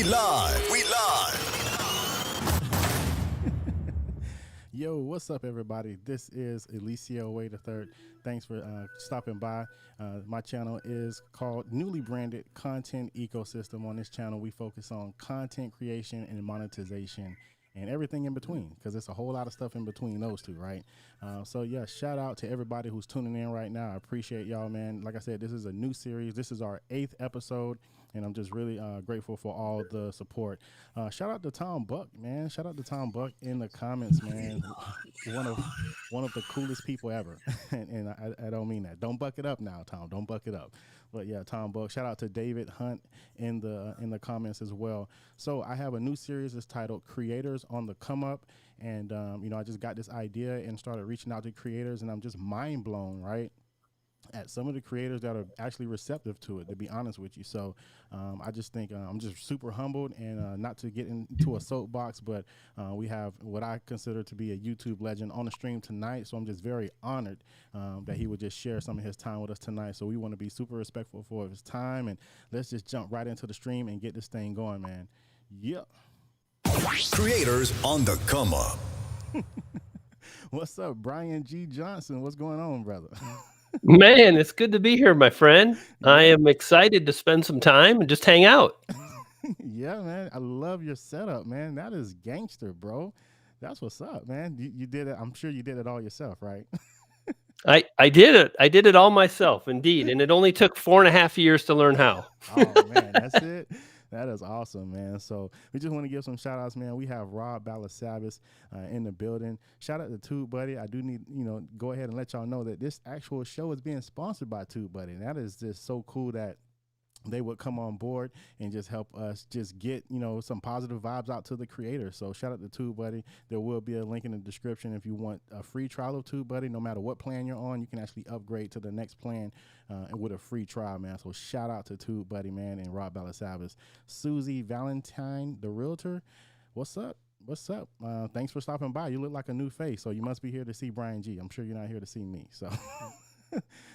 We live. Yo, what's up, everybody? This is Eliseo Way the Third. Thanks for stopping by. My channel is called Newly Branded Content Ecosystem. On this channel, we focus on content creation and monetization and everything in between, because it's a whole lot of stuff in between those two, right? So yeah, shout out to everybody who's tuning in right now. I appreciate y'all, man. Like I said, this is a new series. This is our 8th episode, and I'm just really grateful for all the support. Shout out to Tom Buck, man. Shout out to Tom Buck in the comments, man. one of the coolest people ever. and I don't mean that. Don't buck it up now, Tom. Don't buck it up. But yeah, Tom Buck. Shout out to David Hunt in the comments as well. So I have a new series. It's titled Creators on the Come Up. And you know, I just got this idea and started reaching out to creators, and I'm just mind blown, right, at some of the creators that are actually receptive to it, to be honest with you. So I just think I'm just super humbled, and not to get into a soapbox, but we have what I consider to be a YouTube legend on the stream tonight. So I'm just very honored that he would just share some of his time with us tonight. So we want to be super respectful for his time, and let's just jump right into the stream and get this thing going, man. Yep. Creators on the come up. What's up, Brian G. Johnson? What's going on, brother? Man, it's good to be here, my friend. I am excited to spend some time and just hang out. Yeah, man. I love your setup, man. That is gangster, bro. That's what's up, man. You did it. I'm sure you did it all yourself, right? I did it. I did it all myself, indeed. And it only took 4.5 years to learn how. Oh, man. That's it. That is awesome, man. So we just want to give some shout outs, man. We have Rob Balasabas in the building. Shout out to Tube Buddy. I do need, go ahead and let y'all know that this actual show is being sponsored by Tube Buddy. And that is just so cool that they would come on board and just help us just get, some positive vibes out to the creators. So shout out to Tube Buddy. There will be a link in the description if you want a free trial of Tube Buddy. No matter what plan you're on, you can actually upgrade to the next plan with a free trial, man. So shout out to Tube Buddy, man, and Rob Balasabas. Susie Valentine, the realtor. What's up? What's up? Thanks for stopping by. You look like a new face, so you must be here to see Brian G. I'm sure you're not here to see me. So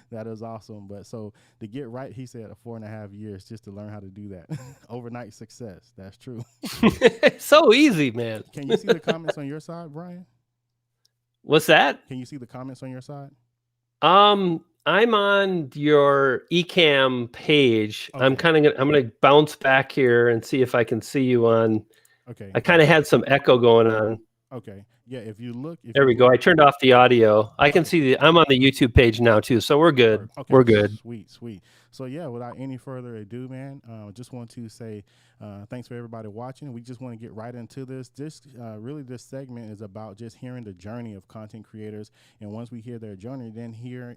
that is awesome. But so to get right, he said 4.5 years just to learn how to do that. Overnight success. That's true. So easy, man. Can you see the comments on your side, Brian? What's that? Can you see the comments on your side? I'm on your Ecamm page. Okay. I'm going to bounce back here and see if I can see you on. Okay. I kind of had some echo going on. Okay. Yeah, if you look. There we go. I turned off the audio. I can see I'm on the YouTube page now too, so we're good. Okay. We're good. Sweet. So yeah, without any further ado, man, just want to say thanks for everybody watching. We just want to get right into this. This segment is about just hearing the journey of content creators, and once we hear their journey, then hear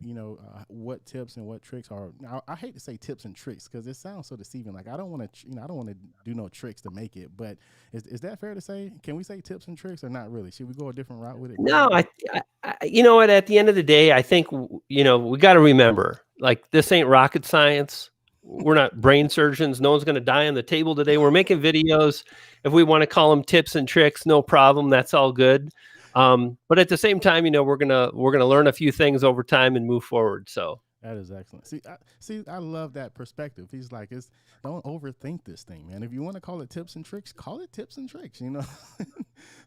what tips and what tricks are. I hate to say tips and tricks because it sounds so deceiving. Like I don't want to do no tricks to make it. But is that fair to say? Can we say tips and tricks or not really? Should we go a different route with it? No, I you know what? At the end of the day, I think we got to remember, like, this ain't rocket science. We're not brain surgeons. No one's going to die on the table today. We're making videos. If we want to call them tips and tricks, no problem. That's all good. But at the same time, we're gonna learn a few things over time and move forward. So that is excellent. I love that perspective. He's like, don't overthink this thing, man. If you want to call it tips and tricks, call it tips and tricks,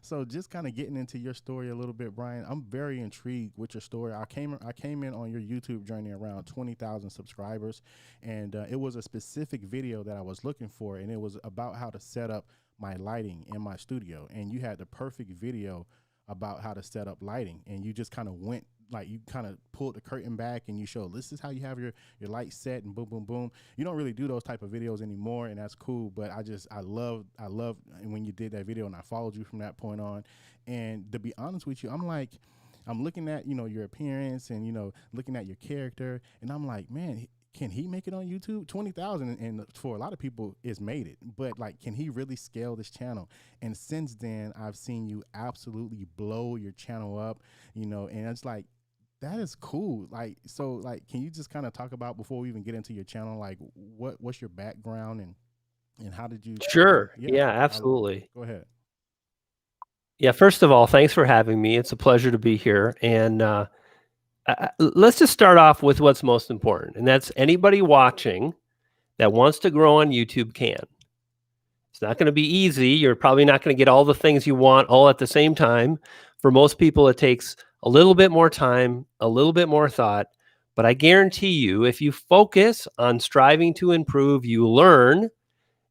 So just kind of getting into your story a little bit, Brian, I'm very intrigued with your story. I came in on your YouTube journey around 20,000 subscribers, and it was a specific video that I was looking for, and it was about how to set up my lighting in my studio. And you had the perfect video about how to set up lighting, and you just kind of went, like, you kind of pulled the curtain back and you show, this is how you have your light set, and boom, boom, boom. You don't really do those type of videos anymore, and that's cool. But I love when you did that video, and I followed you from that point on. And to be honest with you, I'm looking at, your appearance and, looking at your character, and I'm like, man, can he make it on YouTube? 20,000, and for a lot of people, it's made it. But like, can he really scale this channel? And since then, I've seen you absolutely blow your channel up, and it's like, that is cool. Like, so like, can you just kind of talk about, before we even get into your channel, like what's your background and how did you? Sure. Yeah, absolutely. Go ahead. Yeah. First of all, thanks for having me. It's a pleasure to be here. And let's just start off with what's most important. And that's anybody watching that wants to grow on YouTube can. It's not going to be easy. You're probably not going to get all the things you want all at the same time. For most people, it takes a little bit more time, a little bit more thought. But I guarantee you, if you focus on striving to improve, you learn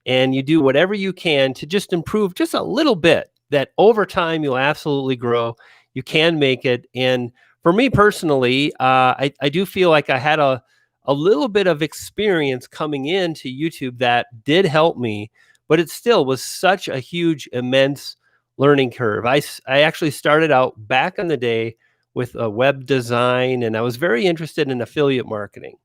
and you do whatever you can to just improve just a little bit, that over time you'll absolutely grow. You can make it. And for me personally, I do feel like I had a little bit of experience coming into YouTube that did help me, but it still was such a huge, immense learning curve. I actually started out back in the day with a web design, and I was very interested in affiliate marketing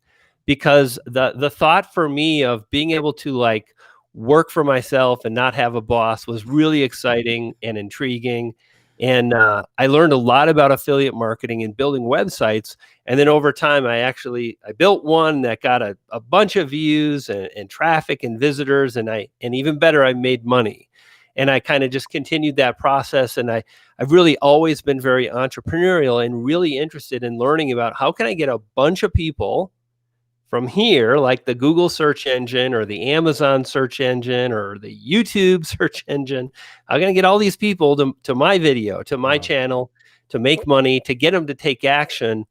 because the thought for me of being able to like work for myself and not have a boss was really exciting and intriguing. And I learned a lot about affiliate marketing and building websites. And then over time, I built one that got a bunch of views and traffic and visitors. And even better, I made money. And I kind of just continued that process. And I've really always been very entrepreneurial and really interested in learning about how can I get a bunch of people from here, like the Google search engine or the Amazon search engine or the YouTube search engine. I'm going to get all these people to my video, to my channel, to make money, to get them to take action.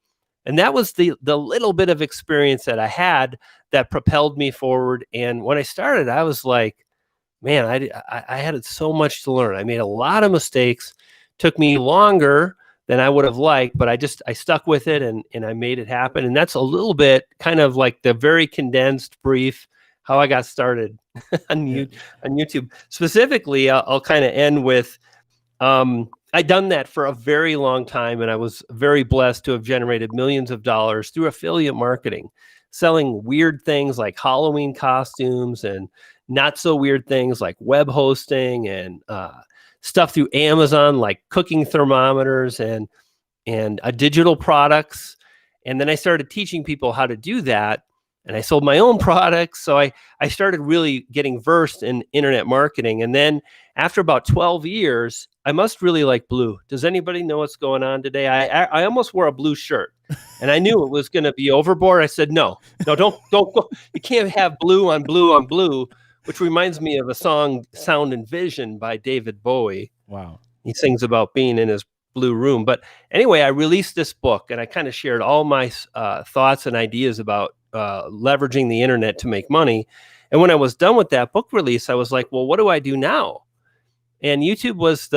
And that was the little bit of experience that I had that propelled me forward. And when I started, I was like, man, I had so much to learn. I made a lot of mistakes. Took me longer than I would have liked, but I stuck with it and I made it happen. And that's a little bit kind of like the very condensed brief how I got started on YouTube. Specifically, I'll kind of end with, I'd done that for a very long time, and I was very blessed to have generated millions of dollars through affiliate marketing, selling weird things like Halloween costumes and not so weird things like web hosting and stuff through Amazon, like cooking thermometers and digital products. And then I started teaching people how to do that. And I sold my own products. So I started really getting versed in internet marketing. And then after about 12 years, I must really like blue. Does anybody know what's going on today? I almost wore a blue shirt and I knew it was going to be overboard. I said, no, don't go. You can't have blue on blue on blue. Which reminds me of a song, Sound and Vision by David Bowie. Wow. He sings about being in his blue room. But anyway, I released this book and I kind of shared all my thoughts and ideas about leveraging the internet to make money. And when I was done with that book release, I was like, well, what do I do now? And YouTube was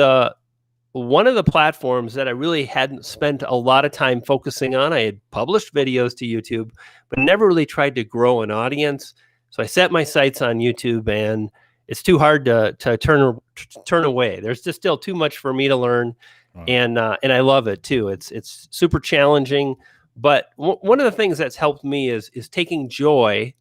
one of the platforms that I really hadn't spent a lot of time focusing on. I had published videos to YouTube, but never really tried to grow an audience. So I set my sights on YouTube, and it's too hard to turn away. There's just still too much for me to learn, and I love it too. It's super challenging, but one of the things that's helped me is taking joy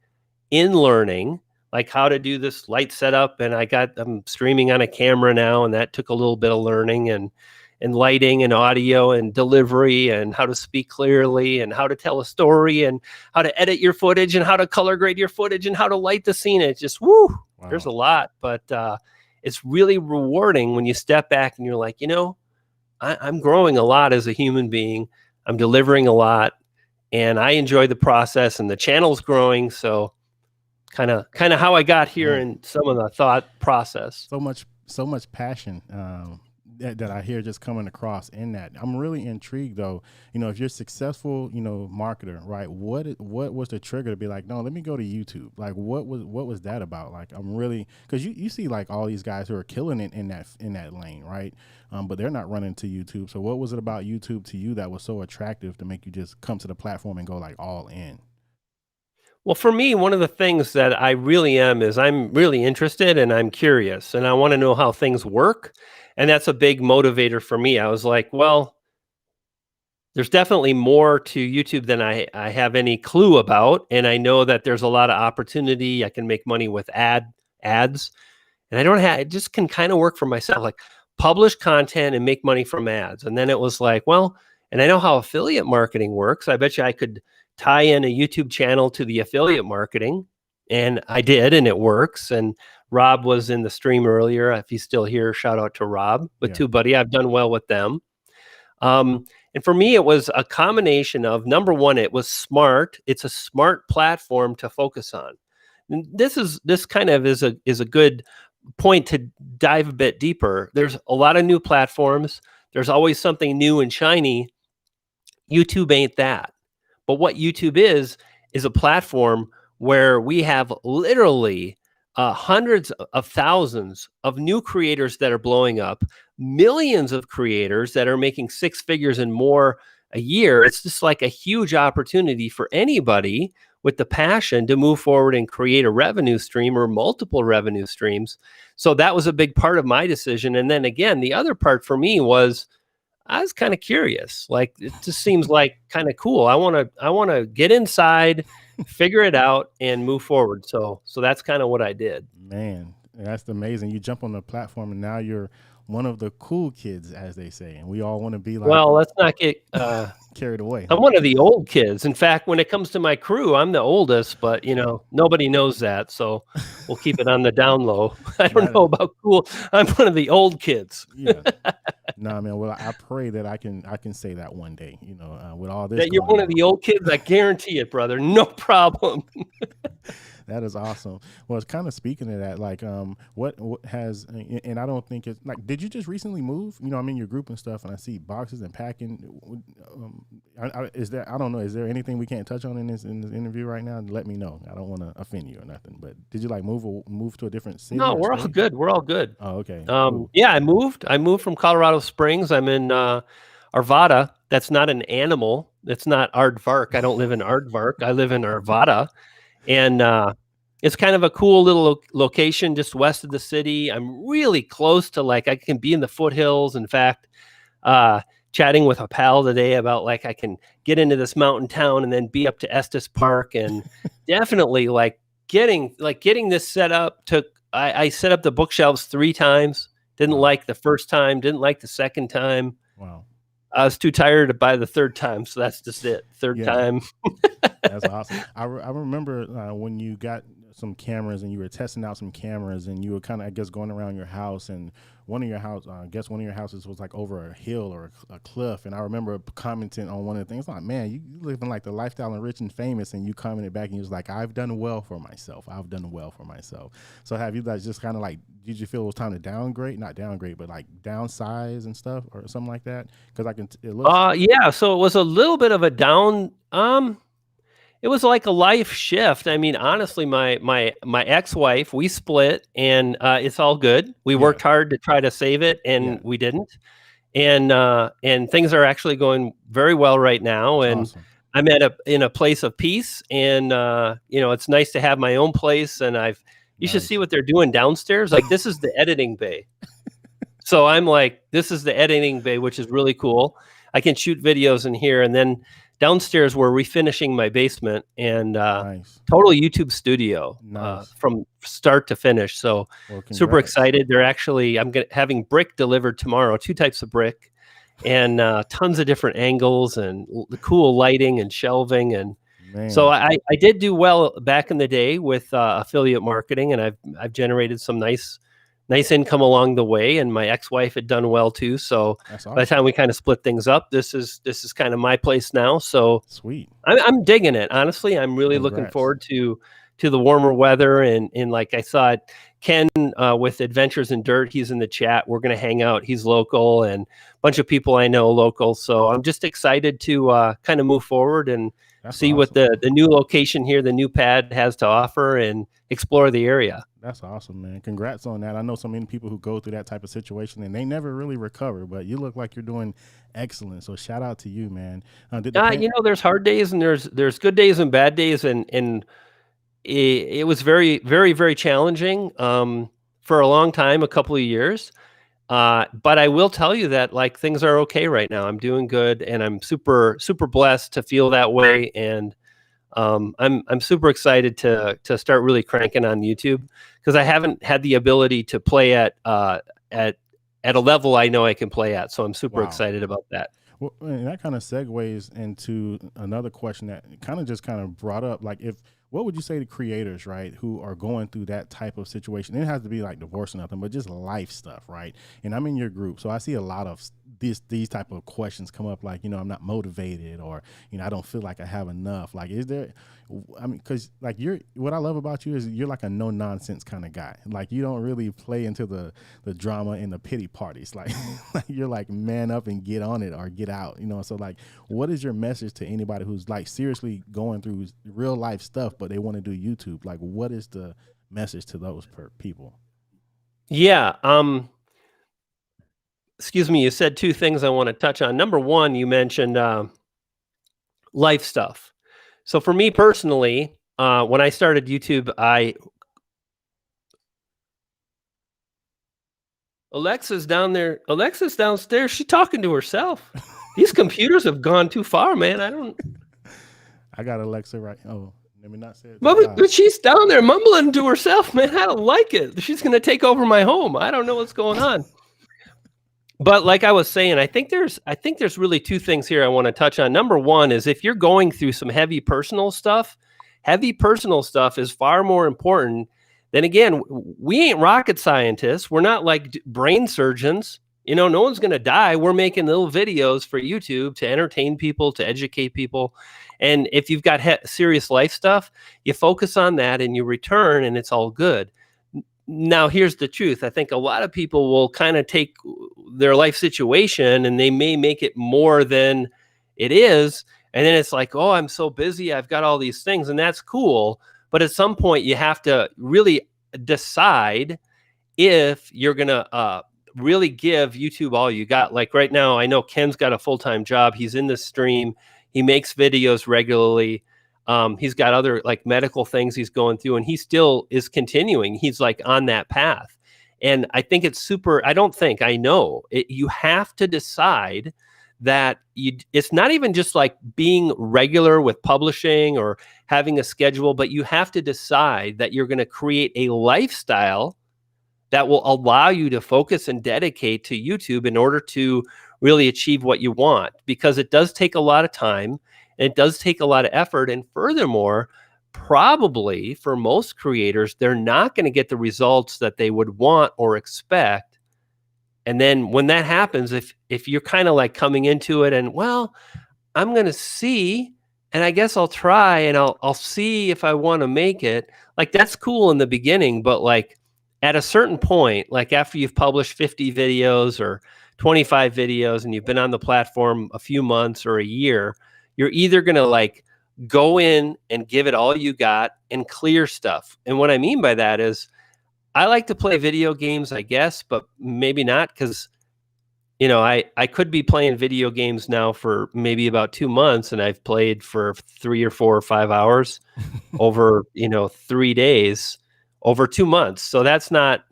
in learning, like how to do this light setup. And I'm streaming on a camera now, and that took a little bit of learning and lighting and audio and delivery and how to speak clearly and how to tell a story and how to edit your footage and how to color grade your footage and how to light the scene. It's just, there's a lot, but it's really rewarding when you step back and you're like, I'm growing a lot as a human being. I'm delivering a lot and I enjoy the process and the channel's growing. So kind of how I got here and some of the thought process. So much passion. That I hear just coming across in that. I'm really intrigued though, if you're a successful, marketer, right? What was the trigger to be like, no, let me go to YouTube? Like what was that about? Like I'm really, because you see like all these guys who are killing it in that lane, right? But they're not running to YouTube. So what was it about YouTube to you that was so attractive to make you just come to the platform and go like all in? Well, for me, one of the things that I really am is I'm really interested and I'm curious and I want to know how things work. And that's a big motivator for me. I was like, well, there's definitely more to YouTube than I have any clue about. And I know that there's a lot of opportunity. I can make money with ads. And I just can kind of work for myself, like publish content and make money from ads. And then it was like, well, and I know how affiliate marketing works. I bet you I could tie in a YouTube channel to the affiliate marketing. And I did, and it works. And Rob was in the stream earlier. If he's still here, shout out to Rob with TubeBuddy. I've done well with them. And for me, it was a combination of, number one, it was smart. It's a smart platform to focus on. And this kind of is a good point to dive a bit deeper. There's a lot of new platforms. There's always something new and shiny. YouTube ain't that. But what YouTube is a platform where we have literally hundreds of thousands of new creators that are blowing up, millions of creators that are making six figures and more a year. It's just like a huge opportunity for anybody with the passion to move forward and create a revenue stream or multiple revenue streams. So that was a big part of my decision. And then again, the other part for me was I was kind of curious. Like, it just seems like kind of cool. I want to get inside, figure it out, and move forward. So that's kind of what I did. Man, that's amazing. You jump on the platform and now you're one of the cool kids, as they say, and we all want to be like. Well, let's not get carried away. I'm one of the old kids. In fact, when it comes to my crew, I'm the oldest, but nobody knows that. So we'll keep it on the down low. I don't know about cool. I'm one of the old kids. Yeah. No, man. Well, I pray that I can say that one day, with all this. That you're one of the old kids. I guarantee it, brother. No problem. That is awesome. Well, it's kind of speaking of that, like, what has, and I don't think it's like, did you just recently move? I'm in your group and stuff, and I see boxes and packing. Is there? I don't know. Is there anything we can't touch on in this interview right now? Let me know. I don't want to offend you or nothing. But did you like move to a different city? No, we're all good. We're all good. Oh, okay. Cool. Yeah, I moved from Colorado Springs. I'm in Arvada. That's not an animal. That's not Aardvark. I don't live in Aardvark. I live in Arvada. And it's kind of a cool little location just west of the city. I'm really close to, like, I can be in the foothills. In fact, chatting with a pal today about, like, I can get into this mountain town and then be up to Estes Park, and definitely getting this set up took, I set up the bookshelves 3 times. Didn't like the first time, didn't like the second time. Wow. I was too tired to buy the third time, so that's just it. Third time. That's awesome. I remember when you got some cameras and you were testing out some cameras, and you were kind of, I guess, going around your house, and one of your houses was like over a hill or a cliff. And I remember commenting on one of the things, like, man, you living like the lifestyle and rich and famous, and you commented back and you was like, I've done well for myself. So have you guys just kind of like, did you feel it was time to not downgrade, but like downsize and stuff or something like that? Because yeah. So it was a little bit of a down, it was like a life shift. I mean, honestly, my ex-wife, we split, and it's all good. We worked hard to try to save it, and we didn't. And things are actually going very well right now. And awesome. I'm in a place of peace, and it's nice to have my own place. And you should see what they're doing downstairs. Like, this is the editing bay. So I'm like, this is the editing bay, which is really cool. I can shoot videos in here, and then downstairs we're refinishing my basement, and total YouTube studio from start to finish. So super excited. They're actually, I'm having brick delivered tomorrow, 2 types of brick, and tons of different angles and the cool lighting and shelving. And so I did do well back in the day with affiliate marketing, and I've generated some nice income along the way, and my ex-wife had done well too. So awesome. By the time we kind of split things up, this is kind of my place now. So sweet. I'm digging it. Honestly, I'm really looking forward to the warmer weather. And like I saw Ken with Adventures in Dirt, he's in the chat. We're going to hang out. He's local, and a bunch of people I know local. So I'm just excited to kind of move forward and see what the new location here, the new pad has to offer, and explore the area. That's awesome, man. Congrats on that. I know so many people who go through that type of situation and they never really recover, but you look like you're doing excellent. So shout out to you, man. There's hard days and there's good days and bad days, and it was very, very, very challenging for a long time, a couple of years. But I will tell you that, like, things are okay right now. I'm doing good, and I'm super, super blessed to feel that way. And I'm super excited to start really cranking on YouTube, because I haven't had the ability to play at a level I know I can play at. So I'm super excited about that. Well, and that kind of segues into another question that kind of brought up, like, what would you say to creators, right, who are going through that type of situation? It has to be like divorce or nothing, but just life stuff, right? And I'm in your group, so I see a lot of these type of questions come up, like, I'm not motivated, or, I don't feel like I have enough. Like, is there, I mean, cause like what I love about you is you're like a no nonsense kind of guy. Like, you don't really play into the drama and the pity parties. Like, like you're like, man up and get on it or get out, So like, what is your message to anybody who's like seriously going through real life stuff, but they want to do YouTube? Like, what is the message to those people? Yeah. Excuse me. You said two things I want to touch on. Number one, you mentioned life stuff. So for me personally, when I started YouTube, Alexa's down there. Alexa's downstairs. She's talking to herself. These computers have gone too far, man. I got Alexa right. Oh, let me not say it. But she's down there mumbling to herself, man. I don't like it. She's going to take over my home. I don't know what's going on. But like I was saying, I think there's really two things here I want to touch on. Number one is if you're going through some heavy personal stuff is far more important. Then again, we ain't rocket scientists. We're not like brain surgeons. No one's going to die. We're making little videos for YouTube to entertain people, to educate people. And if you've got serious life stuff, you focus on that and you return and it's all good. Now, here's the truth. I think a lot of people will kind of take their life situation and they may make it more than it is. And then it's like, oh, I'm so busy. I've got all these things, and that's cool. But at some point you have to really decide if you're going to really give YouTube all you got. Like right now, I know Ken's got a full-time job. He's in the stream. He makes videos regularly. He's got other like medical things he's going through, and he still is continuing. He's like on that path. And I think it's I know you have to decide that it's not even just like being regular with publishing or having a schedule, but you have to decide that you're going to create a lifestyle that will allow you to focus and dedicate to YouTube in order to really achieve what you want, because it does take a lot of time and it does take a lot of effort. And furthermore, probably for most creators, they're not going to get the results that they would want or expect. And then when that happens, if you're kind of like coming into it and, well, I'm going to see, and I guess I'll try and I'll see if I want to make it, like that's cool in the beginning, but like at a certain point, like after you've published 50 videos or 25 videos and you've been on the platform a few months or a year, you're either going to like go in and give it all you got and clear stuff. And what I mean by that is I like to play video games, I guess, but maybe not, because, I could be playing video games now for maybe about 2 months, and I've played for 3 or 4 or 5 hours over, 3 days over 2 months. So that's not,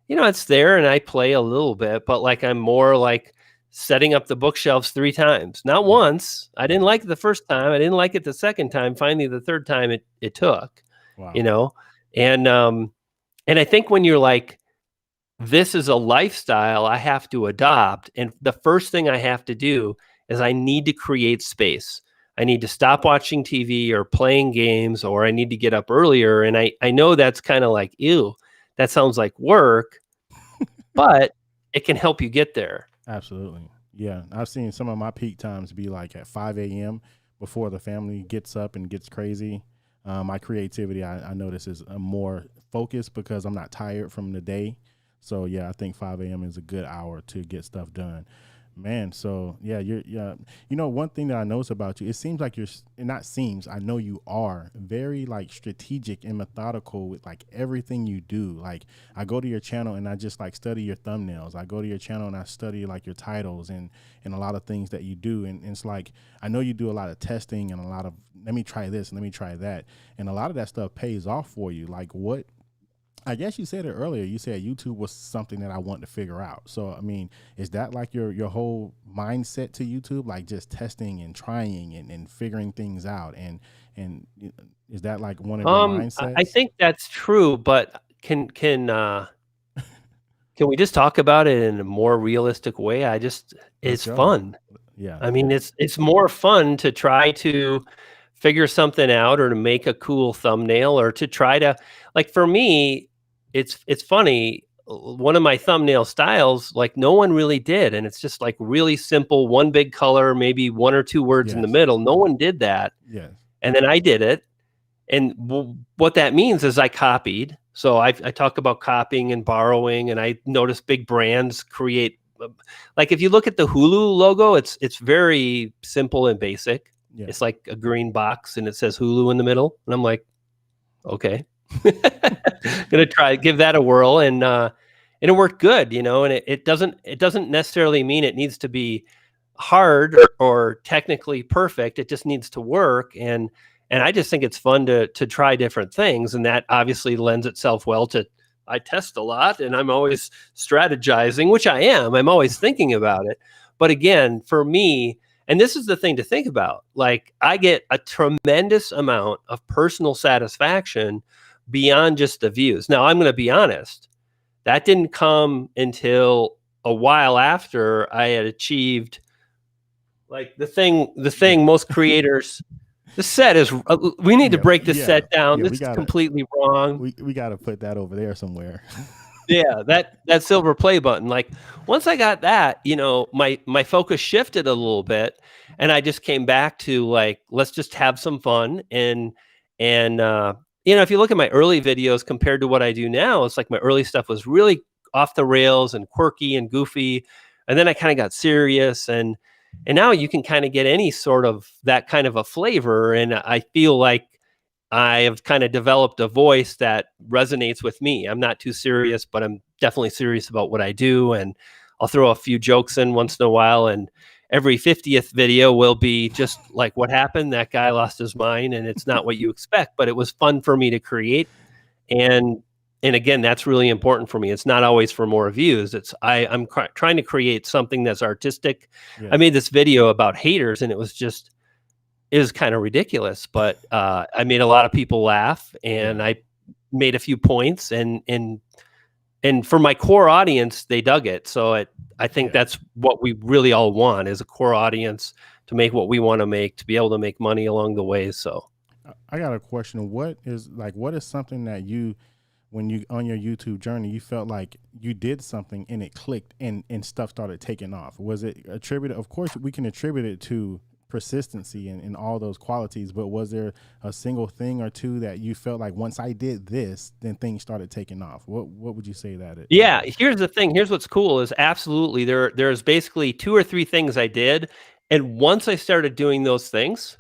it's there and I play a little bit, but like I'm more like setting up the bookshelves 3 times, not once. I didn't like it the first time. I didn't like it the second time. Finally, the third time it took, Wow. And I think when you're like, this is a lifestyle I have to adopt, and the first thing I have to do is I need to create space. I need to stop watching TV or playing games, or I need to get up earlier. And I know that's kind of like, ew, that sounds like work, but it can help you get there. Absolutely. Yeah. I've seen some of my peak times be like at 5 a.m. before the family gets up and gets crazy. My creativity, I notice, is more focused because I'm not tired from the day. So yeah, I think 5 a.m. is a good hour to get stuff done, man. So yeah, one thing that I notice about you, it seems like I know you are very like strategic and methodical with like everything you do. Like I go to your channel and I just like study your thumbnails. I go to your channel and I study like your titles and a lot of things that you do. And it's like, I know you do a lot of testing and a lot of, let me try this and let me try that. And a lot of that stuff pays off for you. Like I guess you said it earlier. You said YouTube was something that I want to figure out. So, I mean, is that like your whole mindset to YouTube? Like just testing and trying and figuring things out? And is that like one of your mindsets? I think that's true, but can we just talk about it in a more realistic way? It's fun. Yeah. I mean, it's more fun to try to figure something out or to make a cool thumbnail or to try to, like, for me, it's funny. one of my thumbnail styles, like no one really did. And it's just like really simple, one big color, maybe one or two words in the middle. No one did that. Yes. And then I did it. And what that means is I copied. So I talk about copying and borrowing, and I noticed big brands create, like if you look at the Hulu logo, it's very simple and basic. Yeah. It's like a green box and it says Hulu in the middle. And I'm like, okay, gonna give that a whirl. And it worked good, you know, and it doesn't necessarily mean it needs to be hard or technically perfect. It just needs to work. And I just think it's fun to try different things. And that obviously lends itself well to, I test a lot and I'm always strategizing, which I am. I'm always thinking about it. But again, for me, and this is the thing to think about, like I get a tremendous amount of personal satisfaction beyond just the views. Now, I'm going to be honest, that didn't come until a while after I had achieved like the thing most creators. The set is, we need to break the set down. This is completely wrong. We got to put that over there somewhere. Yeah, that silver play button. Like once I got that, you know, my focus shifted a little bit and I just came back to like, let's just have some fun. And you know, if you look at my early videos compared to what I do now, it's like my early stuff was really off the rails and quirky and goofy. And then I kind of got serious and now you can kind of get any sort of that kind of a flavor. And I feel like I have kind of developed a voice that resonates with me. I'm not too serious, but I'm definitely serious about what I do. And I'll throw a few jokes in once in a while. And every 50th video will be just like, what happened? That guy lost his mind. And it's not what you expect, but it was fun for me to create. And again, that's really important for me. It's not always for more views. It's I'm trying to create something that's artistic. Yeah. I made this video about haters and it was kind of ridiculous, but I made a lot of people laugh and I made a few points and for my core audience, they dug it. So I think that's what we really all want is a core audience to make what we want to make, to be able to make money along the way. So I got a question. What is something that you, when you on your YouTube journey, you felt like you did something and it clicked and stuff started taking off? Was it attributed? Of course, we can attribute it to persistency and all those qualities, but was there a single thing or two that you felt like once I did this, then things started taking off? What would you say that is? Yeah, here's the thing. Here's what's cool is absolutely there's basically 2 or 3 things I did. And once I started doing those things,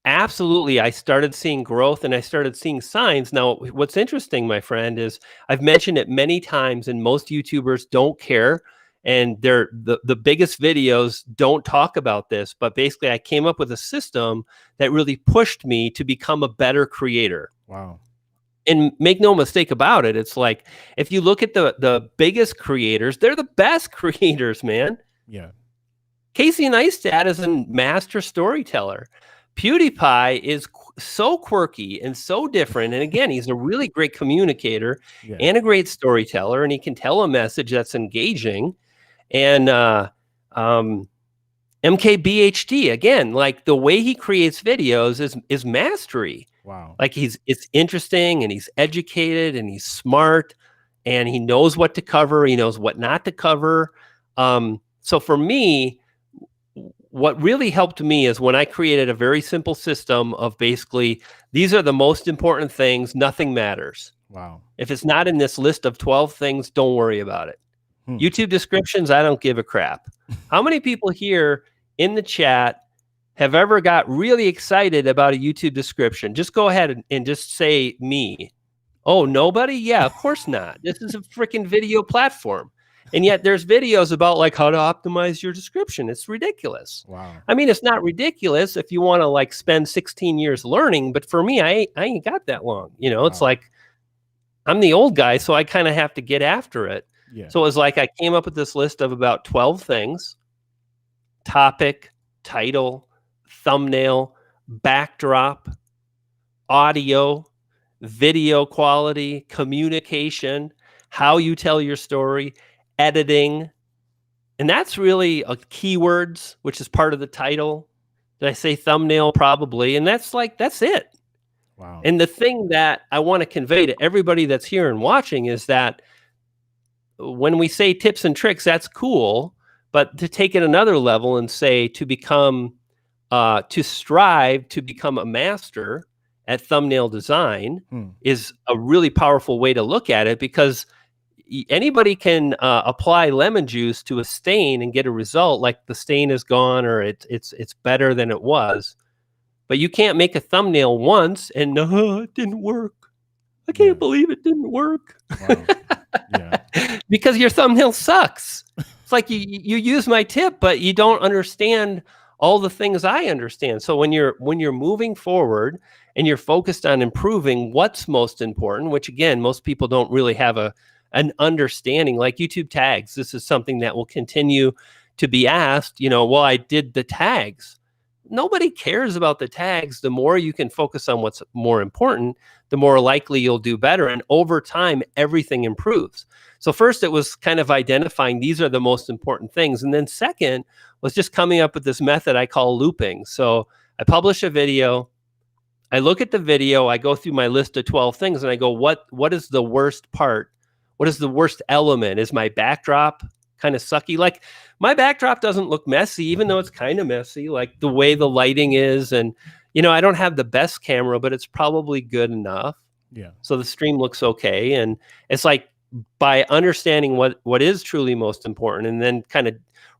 absolutely, I started seeing growth and I started seeing signs. Now, what's interesting, my friend, is I've mentioned it many times and most YouTubers don't care. And the biggest videos don't talk about this, but basically I came up with a system that really pushed me to become a better creator. Wow. And make no mistake about it. It's like, if you look at the biggest creators, they're the best creators, man. Yeah. Casey Neistat is a master storyteller. PewDiePie is so quirky and so different. And again, he's a really great communicator and a great storyteller, and he can tell a message that's engaging. And MKBHD, again, like the way he creates videos is mastery. Wow. Like it's interesting and he's educated and he's smart and he knows what to cover. He knows what not to cover. So for me, what really helped me is when I created a very simple system of basically, these are the most important things. Nothing matters. Wow. If it's not in this list of 12 things, don't worry about it. YouTube descriptions, I don't give a crap. How many people here in the chat have ever got really excited about a YouTube description? Just go ahead and just say me. Oh, nobody? Yeah, of course not. This is a freaking video platform. And yet there's videos about like how to optimize your description. It's ridiculous. Wow. I mean, it's not ridiculous if you want to like spend 16 years learning, but for me, I ain't got that long. You know, it's like I'm the old guy, so I kind of have to get after it. Yeah. So it was like I came up with this list of about 12 things: topic, title, thumbnail, backdrop, audio, video quality, communication, how you tell your story, editing. And that's really keywords, which is part of the title. Did I say thumbnail? Probably. And that's it. Wow. And the thing that I want to convey to everybody that's here and watching is that when we say tips and tricks, that's cool, but to take it another level and say to strive to become a master at thumbnail design is a really powerful way to look at it, because anybody can apply lemon juice to a stain and get a result like the stain is gone or it's better than it was. But you can't make a thumbnail once and no, it didn't work. I can't believe it didn't work. Wow. Yeah. Because your thumbnail sucks. It's like you use my tip, but you don't understand all the things I understand. So when you're moving forward and you're focused on improving what's most important, which again, most people don't really have an understanding, like YouTube tags. This is something that will continue to be asked, well, I did the tags. Nobody cares about the tags. The more you can focus on what's more important, the more likely you'll do better. And over time, everything improves. So first, it was kind of identifying these are the most important things. And then second was just coming up with this method I call looping. So I publish a video, I look at the video, I go through my list of 12 things, and I go, what is the worst part? What is the worst element? Is my backdrop kind of sucky? Like, my backdrop doesn't look messy, even though it's kind of messy, like the way the lighting is. And, I don't have the best camera, but it's probably good enough. Yeah. So the stream looks okay. And it's like, by understanding what is truly most important, and then kind of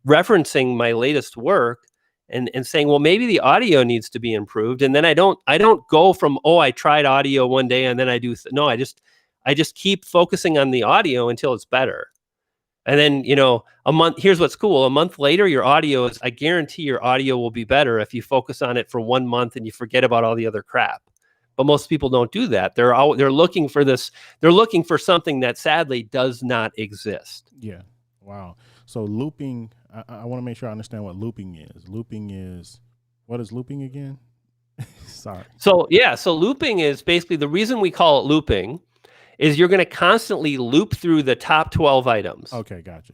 referencing my latest work and saying, well, maybe the audio needs to be improved. And then I don't go from, I tried audio one day and then I do. No, I just keep focusing on the audio until it's better. And then, a month, here's what's cool. A month later, I guarantee your audio will be better if you focus on it for 1 month and you forget about all the other crap. But most people don't do that. They're looking for this. They're looking for something that sadly does not exist. Yeah. Wow. So looping, I want to make sure I understand what looping is. What is looping again? Sorry. So looping is basically, the reason we call it looping is you're going to constantly loop through the top 12 items. Okay. Gotcha.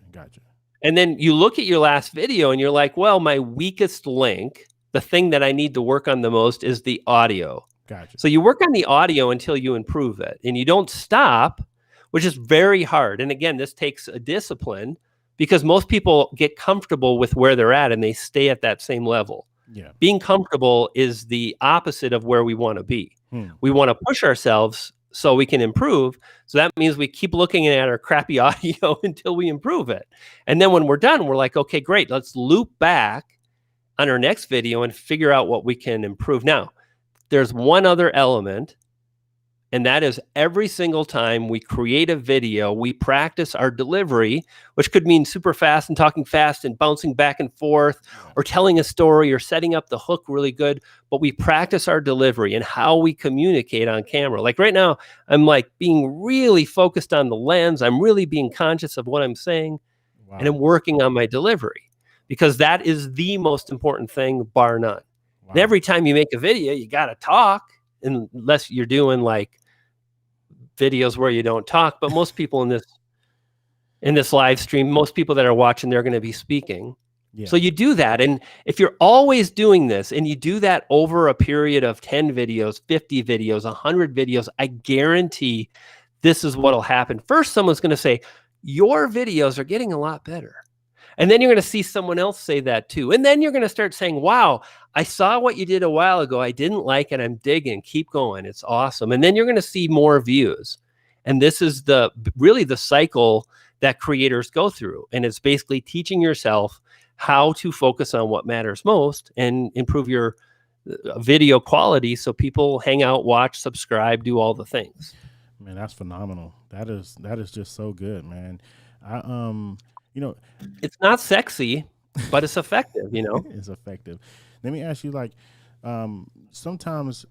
And then you look at your last video and you're like, well, my weakest link, the thing that I need to work on the most, is the audio. Gotcha. So you work on the audio until you improve it, and you don't stop, which is very hard. And again, this takes a discipline, because most people get comfortable with where they're at and they stay at that same level. Yeah. Being comfortable is the opposite of where we want to be. We want to push ourselves so we can improve. So that means we keep looking at our crappy audio until we improve it. And then when we're done, we're like, okay, great. Let's loop back on our next video and figure out what we can improve. Now, there's one other element, and that is every single time we create a video, we practice our delivery, which could mean super fast and talking fast and bouncing back and forth, or telling a story or setting up the hook really good. But we practice our delivery and how we communicate on camera. Like right now, I'm like being really focused on the lens. I'm really being conscious of what I'm saying. Wow. And I'm working on my delivery, because that is the most important thing, bar none. Wow. And every time you make a video, you got to talk, unless you're doing like videos where you don't talk. But most people in this live stream, most people that are watching, they're going to be speaking. Yeah. So you do that. And if you're always doing this and you do that over a period of 10 videos, 50 videos, 100 videos, I guarantee this is what'll happen. First, someone's going to say, your videos are getting a lot better. And then you're going to see someone else say that too. And then you're going to start saying, wow, I saw what you did a while ago. I didn't like it. I'm digging. Keep going. It's awesome. And then you're going to see more views. And this is really the cycle that creators go through. And it's basically teaching yourself how to focus on what matters most and improve your video quality so people hang out, watch, subscribe, do all the things. Man, that's phenomenal. That is just so good, man. It's not sexy, but it's effective, It's effective. Let me ask you, like, sometimes,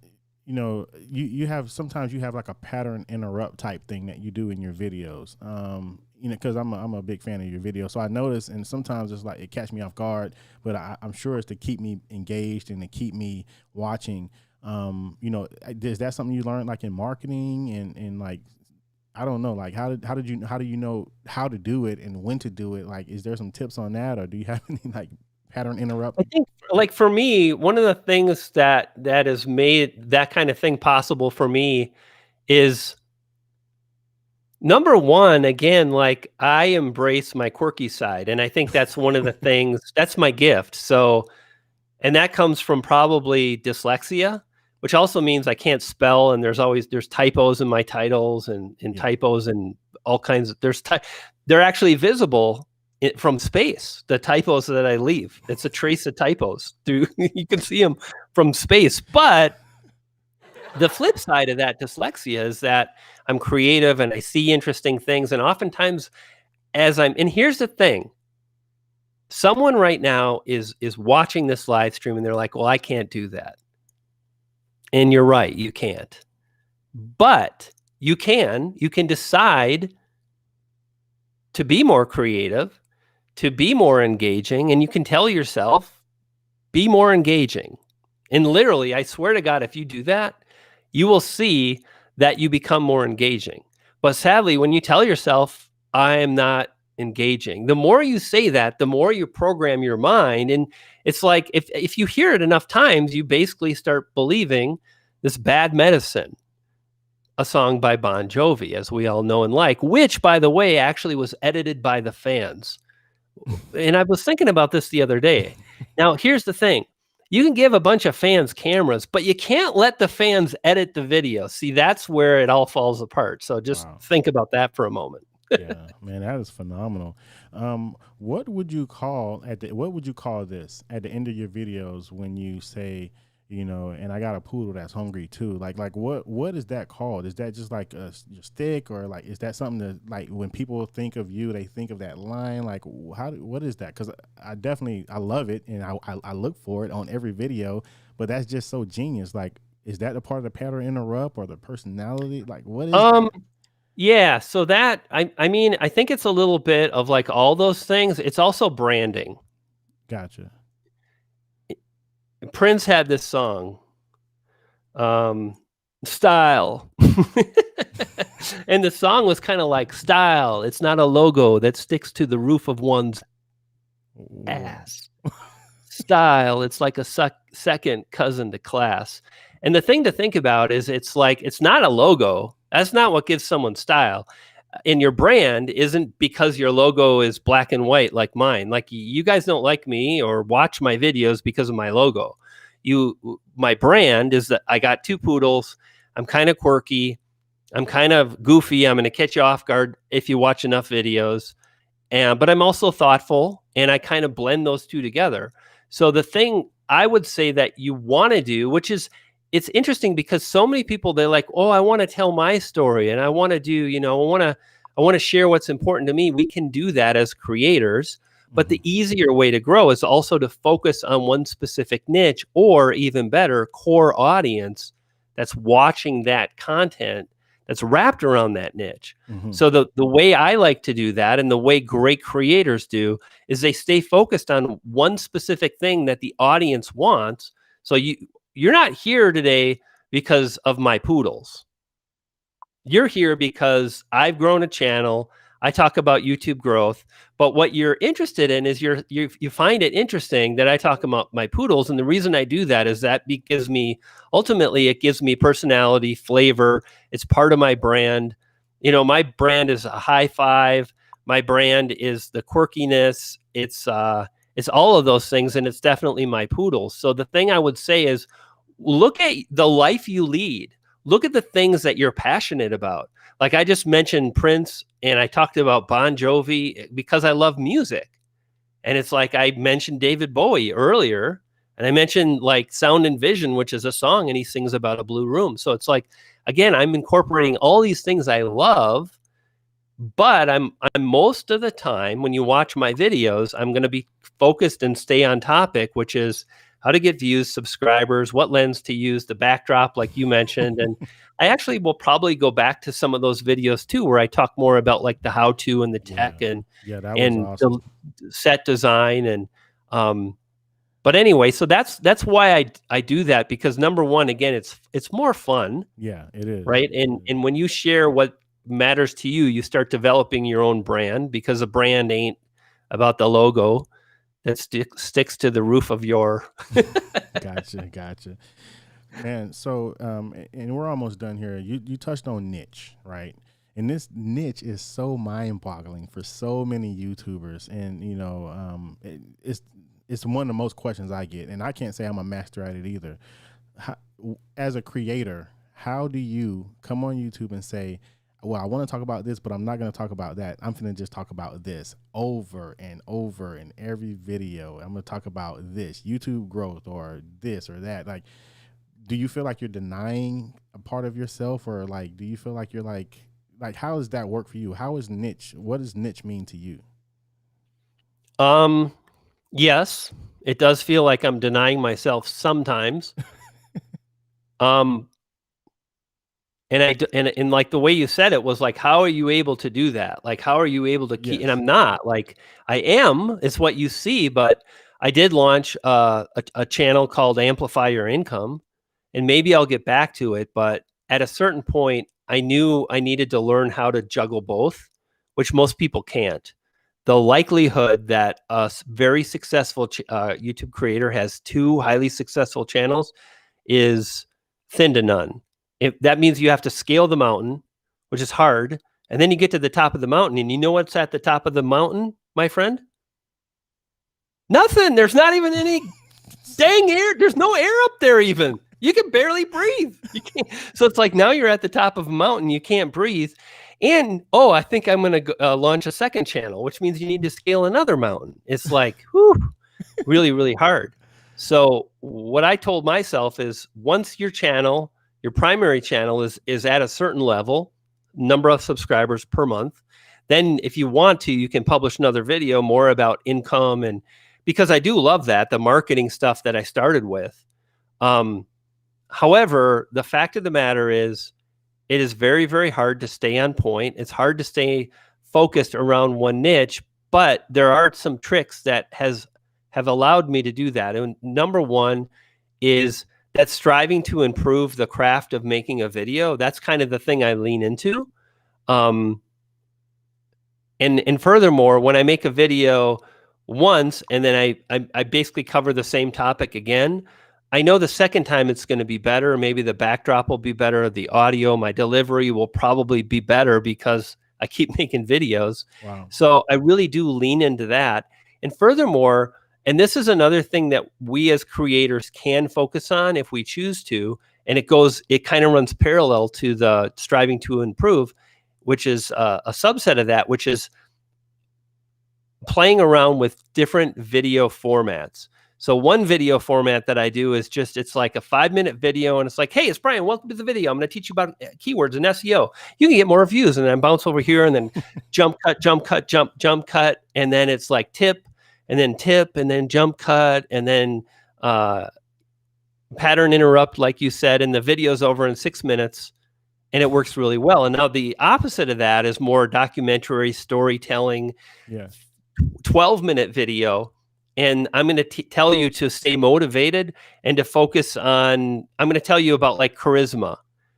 you have like a pattern interrupt type thing that you do in your videos. Because I'm a big fan of your videos. So I notice, and sometimes it's like it catch me off guard, but I'm sure it's to keep me engaged and to keep me watching. Is that something you learned like in marketing and like, I don't know, like how do you know how to do it and when to do it? Like, is there some tips on that, or do you have any like pattern interrupt? I think, like, for me, one of the things that has made that kind of thing possible for me is Number one, again, like I embrace my quirky side, and I think that's one of the things that's my gift. So, and that comes from probably dyslexia, which also means I can't spell, and there's typos in my titles and Yeah. typos and all kinds of they're actually visible from space. The typos that I leave, it's a trace of typos through. You can see them from space, but the flip side of that dyslexia is that I'm creative and I see interesting things. And oftentimes, and here's the thing, someone right now is watching this live stream and they're like, well, I can't do that. And you're right, you can't. But you can decide to be more creative, to be more engaging, and you can tell yourself, be more engaging. And literally, I swear to God, if you do that, you will see that you become more engaging. But sadly, when you tell yourself, I am not engaging, the more you say that, the more you program your mind. And it's like if you hear it enough times, you basically start believing this bad medicine, a song by Bon Jovi, as we all know and like, which, by the way, actually was edited by the fans. And I was thinking about this the other day. Now, here's the thing. You can give a bunch of fans cameras, but you can't let the fans edit the video. See, that's where it all falls apart. So just Wow. think about that for a moment. Yeah, man, that is phenomenal. What would you call this at the end of your videos when you say, and I got a poodle that's hungry too? Like what is that called? Is that just like your stick, or like is that something that, like, when people think of you, they think of that line? Like what is that? Because I love it, and I look for it on every video, but that's just so genius. Like, is that a part of the pattern interrupt or the personality? Like, what is that? Yeah, so that I mean, I think it's a little bit of like all those things. It's also branding. Gotcha. Prince had this song, Style. And the song was kind of like, style, it's not a logo that sticks to the roof of one's ass. Style, it's like a second cousin to class. And the thing to think about is it's like, it's not a logo. That's not what gives someone style. And your brand isn't because your logo is black and white like mine. Like, you guys don't like me or watch my videos because of my logo. My brand is that I got two poodles. I'm kind of quirky. I'm kind of goofy. I'm going to catch you off guard if you watch enough videos. But I'm also thoughtful, and I kind of blend those two together. So the thing I would say that you want to do, which is, it's interesting because so many people, they're like, oh, I want to tell my story, and I want to do, I want to share what's important to me. We can do that as creators, but the easier way to grow is also to focus on one specific niche, or even better, core audience that's watching that content that's wrapped around that niche. So the way I like to do that, and the way great creators do, is they stay focused on one specific thing that the audience wants. So you're not here today because of my poodles. You're here because I've grown a channel. I talk about YouTube growth, but what you're interested in is you find it interesting that I talk about my poodles. And the reason I do that is that ultimately it gives me personality, flavor. It's part of my brand. My brand is a high five. My brand is the quirkiness. It's all of those things, and it's definitely my poodles. So the thing I would say is, look at the life you lead. Look at the things that you're passionate about. Like I just mentioned Prince, and I talked about Bon Jovi because I love music. And it's like I mentioned David Bowie earlier, and I mentioned like Sound and Vision, which is a song, and he sings about a blue room. So it's like, again, I'm incorporating all these things I love, but I'm most of the time, when you watch my videos, I'm going to be focused and stay on topic, which is how to get views, subscribers, what lens to use, the backdrop, like you mentioned. And I actually will probably go back to some of those videos too, where I talk more about like the how-to and the tech and that was awesome. the set design. And but anyway, so that's why I do that, because number one, again, it's more fun. Yeah, it is. Right. And when you share what matters to you, you start developing your own brand, because a brand ain't about the logo that sticks to the roof of your. Gotcha. Man, so and we're almost done here. You touched on niche, right? And this niche is so mind-boggling for so many YouTubers, and it's one of the most questions I get, and I can't say I'm a master at it either. How, as a creator, how do you come on YouTube and say, well, I want to talk about this, but I'm not going to talk about that. I'm going to just talk about this over and over in every video. I'm going to talk about this YouTube growth or this or that. Like, do you feel like you're denying a part of yourself, or like, do you feel like you're like how does that work for you? How is niche? What does niche mean to you? Yes, it does feel like I'm denying myself sometimes. And like the way you said it was like, how are you able to do that? Like, how are you able to keep? Yes. And I'm not. Like, I am. It's what you see. But I did launch a channel called Amplify Your Income, and maybe I'll get back to it. But at a certain point, I knew I needed to learn how to juggle both, which most people can't. The likelihood that a very successful YouTube creator has two highly successful channels is thin to none. That means you have to scale the mountain, which is hard, and then you get to the top of the mountain, and you know what's at the top of the mountain, my friend? Nothing. There's not even any dang air. There's no air up there even. You can barely breathe. You can't. So it's like now you're at the top of a mountain, you can't breathe. And I think I'm going to launch a second channel, which means you need to scale another mountain. It's like, whew, really, really hard. So what I told myself is once your channel, your primary channel is at a certain level, number of subscribers per month, then if you want to, you can publish another video more about income, and because I do love that, the marketing stuff that I started with. However, the fact of the matter is it is very, very hard to stay on point. It's hard to stay focused around one niche, but there are some tricks that have allowed me to do that. And number one is that striving to improve the craft of making a video. That's kind of the thing I lean into. And furthermore, when I make a video once and then I basically cover the same topic again, I know the second time it's going to be better. Maybe the backdrop will be better. The audio, my delivery will probably be better because I keep making videos. Wow. So I really do lean into that. And furthermore, and this is another thing that we as creators can focus on if we choose to, and it kind of runs parallel to the striving to improve, which is a subset of that, which is playing around with different video formats. So one video format that I do is it's like a 5-minute video, and it's like, hey, it's Brian, welcome to the video. I'm going to teach you about keywords and SEO. You can get more views, and then bounce over here, and then jump cut, and then it's like tip, and then jump cut, and then pattern interrupt, like you said, and the video's over in 6 minutes, and it works really well. And now the opposite of that is more documentary storytelling, 12-minute video. And I'm going to tell you to stay motivated and to focus on, I'm going to tell you about like charisma.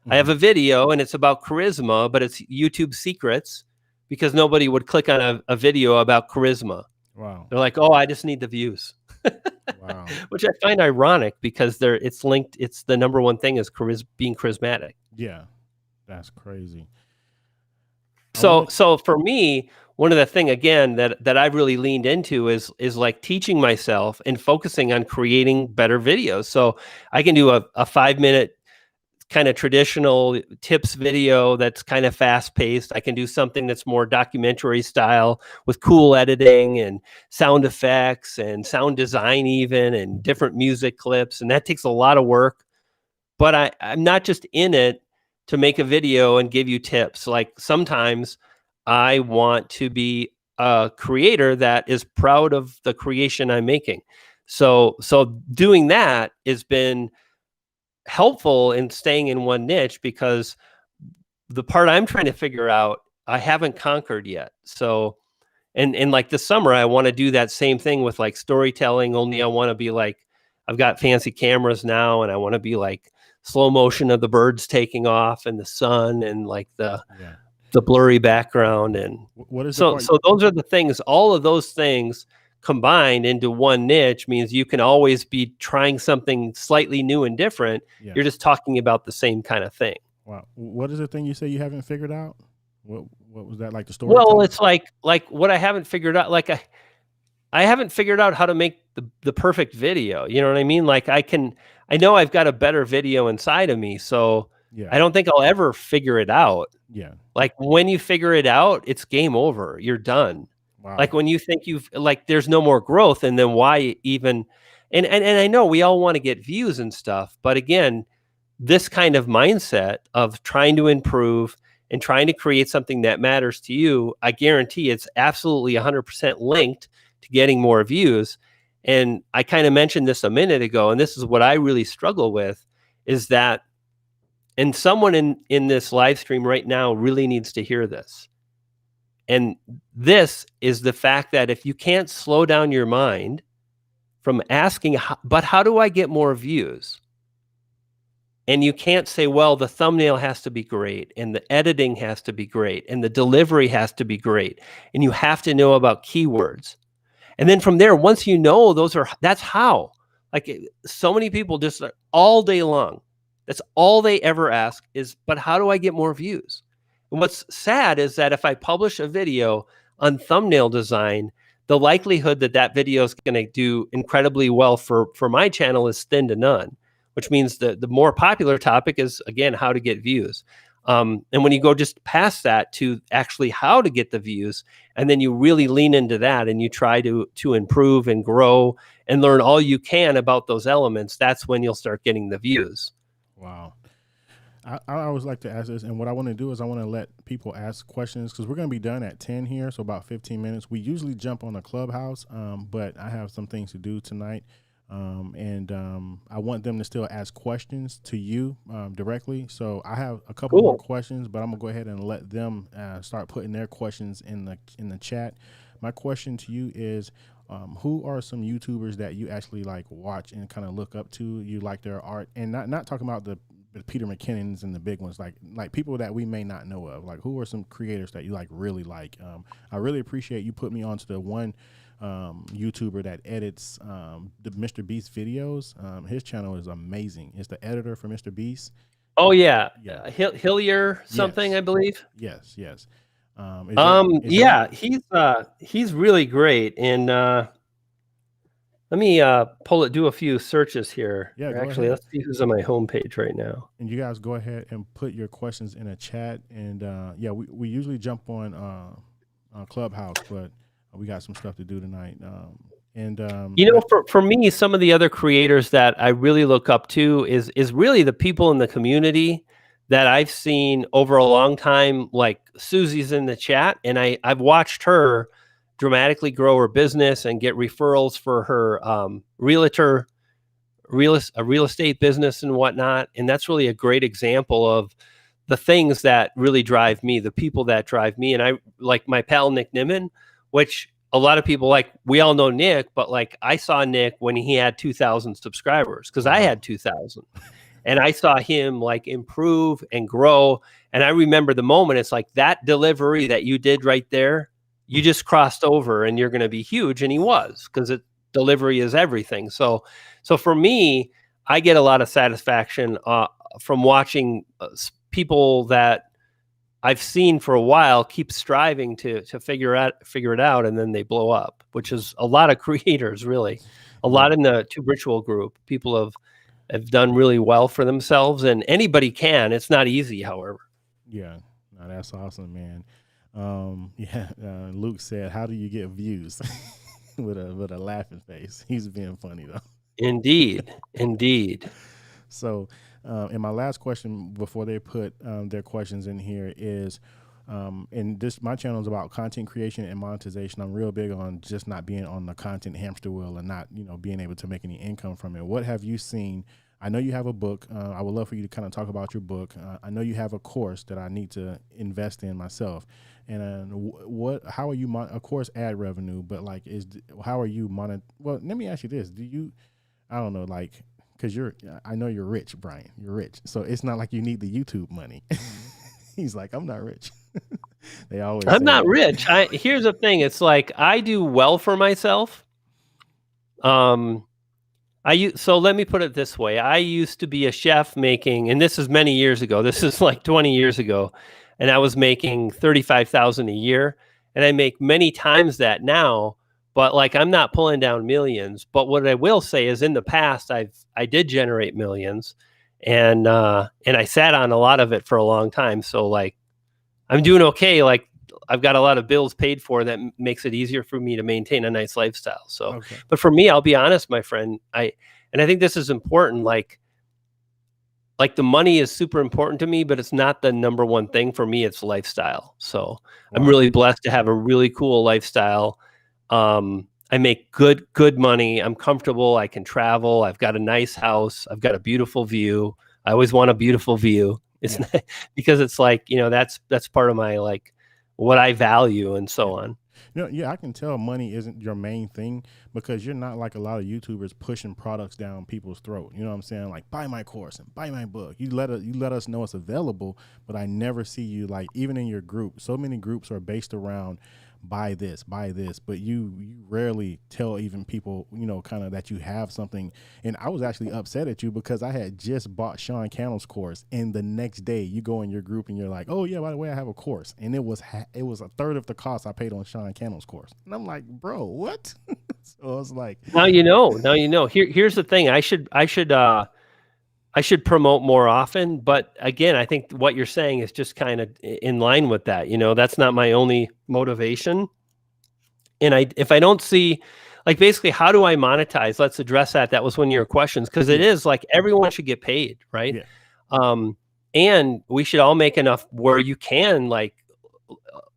I have a video and it's about charisma, but it's YouTube secrets because nobody would click on a video about charisma. Wow. They're like, oh, I just need the views. Wow. Which I find ironic because it's linked. It's the number one thing is being charismatic. Yeah. That's crazy. So for me, one of the thing again that I've really leaned into is like teaching myself and focusing on creating better videos. So I can do a 5-minute kind of traditional tips video that's kind of fast paced. I can do something that's more documentary style with cool editing and sound effects and sound design even and different music clips. And that takes a lot of work, but I'm not just in it to make a video and give you tips. Like sometimes I want to be a creator that is proud of the creation I'm making. So doing that has been helpful in staying in one niche because the part I'm trying to figure out, I haven't conquered yet. So, and like this summer, I want to do that same thing with like storytelling, only I want to be like, I've got fancy cameras now and I want to be like slow motion of the birds taking off and the sun and like the blurry background. And so those are the things, all of those things combined into one niche means you can always be trying something slightly new and different. You're just talking about the same kind of thing. Wow. What is the thing you say you haven't figured out? What was that, like the Well, storytelling? it's like what I haven't figured out. Like I haven't figured out how to make the perfect video. You know what I mean? Like I know I've got a better video inside of me, so Yeah, I don't think I'll ever figure it out. yeah. Like when you figure it out, it's game over. You're done. Wow. Like when you think there's no more growth, and then why even? And I know we all want to get views and stuff, but again, this kind of mindset of trying to improve and trying to create something that matters to you, I guarantee it's absolutely 100% linked to getting more views. And I kind of mentioned this a minute ago, and this is what I really struggle with is that, and someone in this live stream right now really needs to hear this. And this is the fact that if you can't slow down your mind from asking, but how do I get more views? And you can't say, well, the thumbnail has to be great, and the editing has to be great, and the delivery has to be great, and you have to know about keywords. And then from there, once you know that's how. Like so many people just all day long, that's all they ever ask is, but how do I get more views? And what's sad is that if I publish a video on thumbnail design, the likelihood that that video is going to do incredibly well for my channel is thin to none, which means the more popular topic is, again, how to get views. And when you go just past that to actually how to get the views, and then you really lean into that and you try to improve and grow and learn all you can about those elements, that's when you'll start getting the views. Wow. I always like to ask this, and what I want to do is I want to let people ask questions because we're going to be done at 10 here, so about 15 minutes. We usually jump on a Clubhouse, but I have some things to do tonight, and I want them to still ask questions to you directly. So I have a couple more questions, but I'm going to go ahead and let them start putting their questions in the chat. My question to you is, who are some YouTubers that you actually like watch and kind of look up to? You like their art, and not talking about the Peter McKinnons and the big ones, like people that we may not know of. Like, who are some creators that you really like? I really appreciate you put me onto the one YouTuber that edits the Mr. Beast videos. His channel is amazing. It's the editor for Mr. Beast. Oh yeah, Hillier something, yes. I believe. Yes. He's really great. And let me do a few searches here. Yeah, actually, let's see who's on my homepage right now. And you guys go ahead and put your questions in a chat. And we usually jump on Clubhouse, but we got some stuff to do tonight. For me, some of the other creators that I really look up to is really the people in the community that I've seen over a long time. Like Susie's in the chat, and I've watched her dramatically grow her business and get referrals for her real estate business and whatnot. And that's really a great example of the things that really drive me, the people that drive me. And I like my pal Nick Nimmin, which a lot of people like. We all know Nick, but like I saw Nick when he had 2,000 subscribers because I had 2,000. And I saw him like improve and grow. And I remember the moment. It's like that delivery that you did right there. You just crossed over and you're going to be huge. And he was, because delivery is everything. So for me, I get a lot of satisfaction from watching people that I've seen for a while keep striving to figure it out, and then they blow up, which is a lot of creators, really. A lot in the Tube Ritual group. People have done really well for themselves, and anybody can. It's not easy, however. Yeah, no, that's awesome, man. Luke said, "How do you get views?" with a laughing face. He's being funny though. Indeed. So, and my last question before they put their questions in here is, and my channel is about content creation and monetization. I'm real big on just not being on the content hamster wheel and not, being able to make any income from it. What have you seen? I know you have a book. I would love for you to kind of talk about your book. I know you have a course that I need to invest in myself. And how are you, of course, ad revenue, but like, how are you well, let me ask you this. I don't know, like, cause I know you're rich, Brian, you're rich. So it's not like you need the YouTube money. He's like, I'm not rich. I'm not rich. Here's the thing. It's like, I do well for myself. So let me put it this way. I used to be a chef making, and this is many years ago. This is like 20 years ago. and I was making 35,000 a year, and I make many times that now. But like, I'm not pulling down millions. But what I will say is, in the past, I did generate millions, and I sat on a lot of it for a long time. So like, I'm doing okay. Like, I've got a lot of bills paid for that makes it easier for me to maintain a nice lifestyle. So, Okay. but for me, I'll be honest, my friend, I think this is important. Like the money is super important to me, but it's not the number one thing for me. It's lifestyle. So I'm Wow. really blessed to have a really cool lifestyle. I make good money. I'm comfortable. I can travel. I've got a nice house. I've got a beautiful view. I always want a beautiful view. It's Yeah. not, because it's like, that's part of my, like, what I value and so on. Yeah, I can tell money isn't your main thing because you're not like a lot of YouTubers pushing products down people's throat. You know what I'm saying? Like, buy my course and buy my book. You let us know it's available, but I never see you, like, even in your group. So many groups are based around buy this, but you rarely tell even people, kind of that you have something. And I was actually upset at you because I had just bought Sean Cannell's course, and the next day you go in your group and you're like, oh yeah, by the way, I have a course, and it was a third of the cost I paid on Sean Cannell's course, and I'm like, bro, what? So I was like, Now you know. Here's the thing. I should promote more often, but again, I think what you're saying is just kind of in line with that. That's not my only motivation. And if I don't see, like, basically, how do I monetize? Let's address that. That was one of your questions, because it is like everyone should get paid, right? yeah, And we should all make enough where you can, like,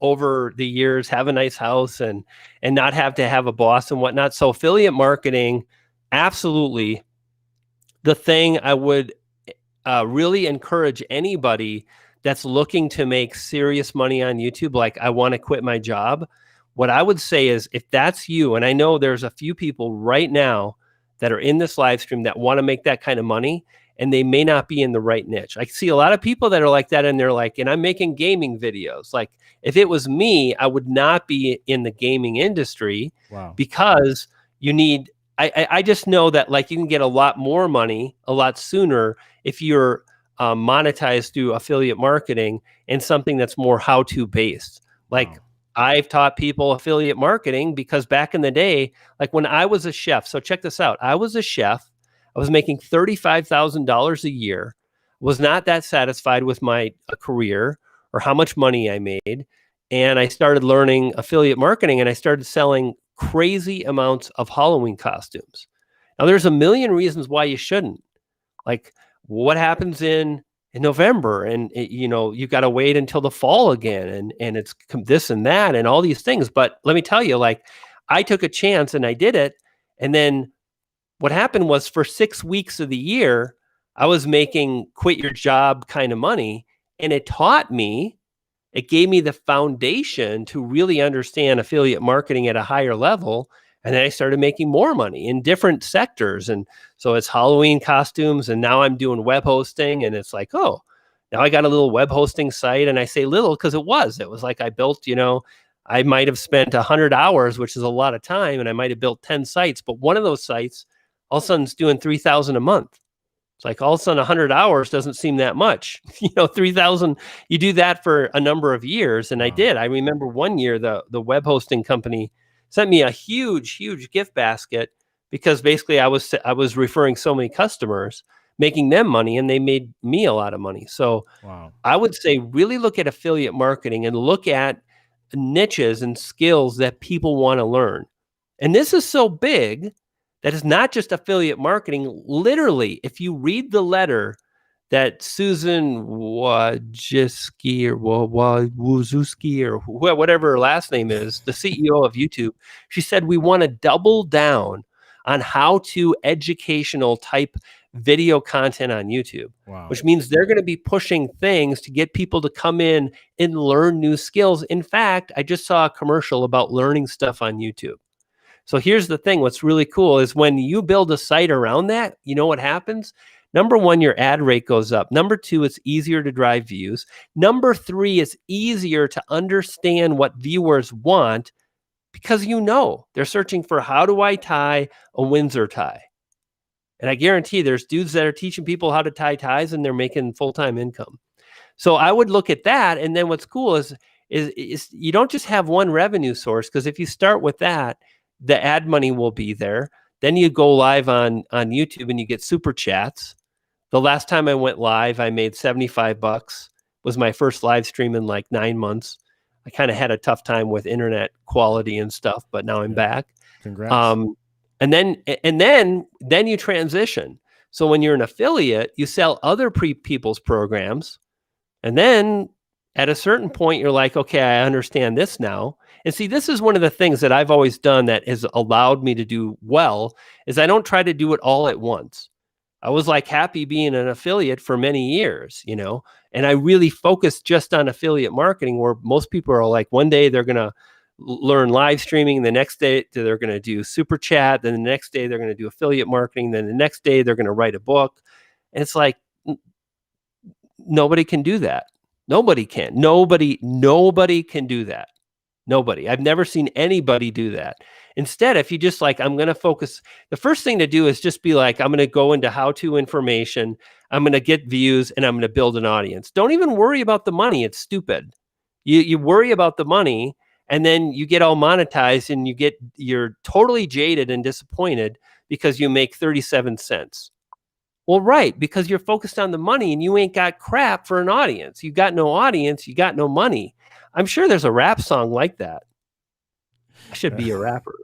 over the years, have a nice house and not have to have a boss and whatnot. So affiliate marketing, absolutely. The thing I would really encourage anybody that's looking to make serious money on YouTube, like, I want to quit my job. What I would say is, if that's you, and I know there's a few people right now that are in this live stream that want to make that kind of money, and they may not be in the right niche. I see a lot of people that are like that, and they're like, and I'm making gaming videos. Like, if it was me, I would not be in the gaming industry. wow, Because you need, I just know that, like, you can get a lot more money a lot sooner if you're monetized through affiliate marketing and something that's more how-to based. Like, wow, I've taught people affiliate marketing because back in the day, like when I was a chef, so check this out. I was a chef. I was making $35,000 a year, was not that satisfied with my career or how much money I made. And I started learning affiliate marketing, and I started selling crazy amounts of Halloween costumes. Now, there's a million reasons why you shouldn't. Like, what happens in November, and you've got to wait until the fall again, and it's this and that and all these things. But let me tell you, like, I took a chance and I did it. And then what happened was, for 6 weeks of the year, I was making quit your job kind of money, and it gave me the foundation to really understand affiliate marketing at a higher level. And then I started making more money in different sectors. And so it's Halloween costumes, and now I'm doing web hosting, and it's like, oh, now I got a little web hosting site. And I say little because it was like I built, I might have spent 100 hours, which is a lot of time, and I might have built 10 sites, but one of those sites all of a sudden is doing 3,000 a month. It's like, all of a sudden 100 hours doesn't seem that much. 3,000, you do that for a number of years. And I wow, did. I remember one year the web hosting company sent me a huge gift basket, because basically I was referring so many customers, making them money, and they made me a lot of money. So wow, I would say, really look at affiliate marketing and look at niches and skills that people want to learn. And this is so big that it's not just affiliate marketing. Literally, if you read the letter that Susan Wojcicki or Wojcicki or whatever her last name is, the CEO of YouTube, she said, we want to double down on how to educational type video content on YouTube, wow, which means they're going to be pushing things to get people to come in and learn new skills. In fact, I just saw a commercial about learning stuff on YouTube. So here's the thing. What's really cool is, when you build a site around that, you know what happens? Number one, your ad rate goes up. Number two, it's easier to drive views. Number three, it's easier to understand what viewers want, because they're searching for, how do I tie a Windsor tie? And I guarantee there's dudes that are teaching people how to tie ties, and they're making full-time income. So I would look at that. And then what's cool is you don't just have one revenue source, because if you start with that, the ad money will be there. Then you go live on YouTube and you get super chats. The last time I went live, I made $75. Was my first live stream in like 9 months. I kind of had a tough time with internet quality and stuff, but now I'm back. Congrats. And then you transition. So when you're an affiliate, you sell other people's programs. And then at a certain point, you're like, okay, I understand this now. And see, this is one of the things that I've always done that has allowed me to do well, is I don't try to do it all at once. I was like happy being an affiliate for many years, and I really focused just on affiliate marketing, where most people are like, one day they're going to learn live streaming, the next day they're going to do super chat, then the next day they're going to do affiliate marketing, then the next day they're going to write a book. And it's like, nobody can do that. Nobody can do that. Nobody. I've never seen anybody do that. Instead, if you just like, I'm going to focus, the first thing to do is just be like, I'm going to go into how-to information. I'm going to get views, and I'm going to build an audience. Don't even worry about the money. It's stupid. You worry about the money, and then you get all monetized, and you're totally jaded and disappointed because you make 37 cents. Well, right, because you're focused on the money and you ain't got crap for an audience. You got no audience, you got no money. I'm sure there's a rap song like that. I should be a rapper.